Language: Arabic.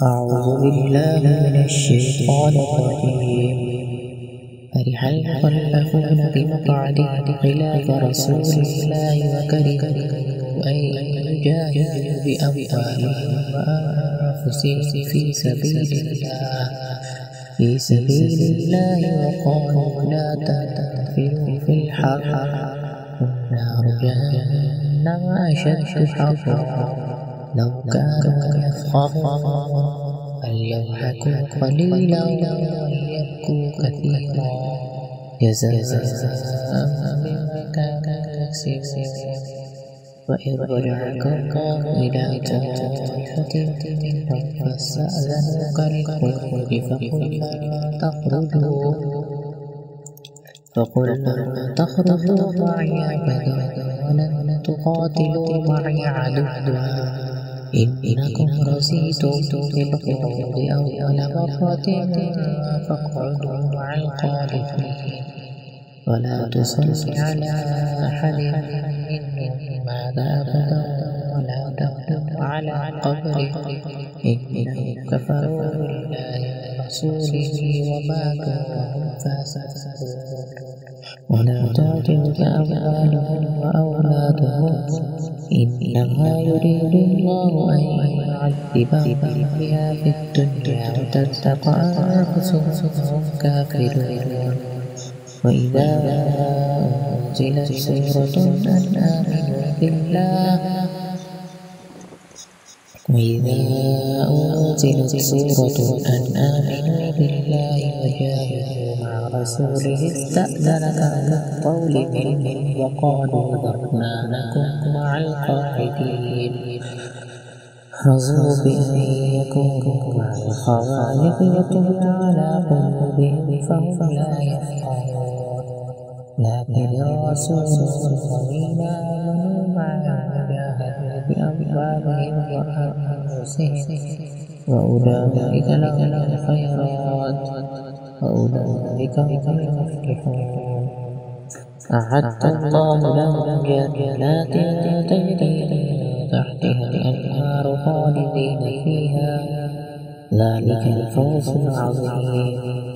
أعوذ بالله من الشيطان الرجيم. فرح المخلفون بمقعدهم خلاف رسول الله وكرهوا أن يجاهدوا بأموالهم وأنفسهم في سبيل الله وقالوا لا تنفروا في الحر نار جهنم أشد حرا لو كانوا يفقهون فليضحكوا قليلا وليبكوا كثيرا جزاء بما كانوا يكسبون. وإذ رجعك الله إلى طائفة منهم فاستأذنوك للخروج فقلنا لا تخرجوا معي أبدا ولن تقاتلوا معي عدوا إنكم رضيتم بالخروج أول مرة فاقعدوا مع الخالفين ولا تصل على أحد منهم مات أبدا ولا تقم على قبره إنهم كفروا بالله ورسوله وماتوا وهم فاسقون. ولا تعجبك أموالهم وأولادهم إنما يريد الله أن يعذبهم بها في الدنيا وتزهق أنفسهم وهم كافرون. وإذا أنزلت سورة أن آمنوا بالله وجاهدوا مع رسوله استأذنك أولو الطول منهم وقالوا ذرنا نكن مع القاعدين رضوا بأن يكونوا مع الخوالف وطبع على قلوبهم فهم لا يفقهون. لكن الرسول والذين آمنوا معه جاهدوا بأموالهم وأنفسهم وأولئك لهم الخيرات وأولئك هم المفلحون. أعد الله لهم جنات تجري من تحتها الأنهار خالدين فيها ذلك الفوز العظيم.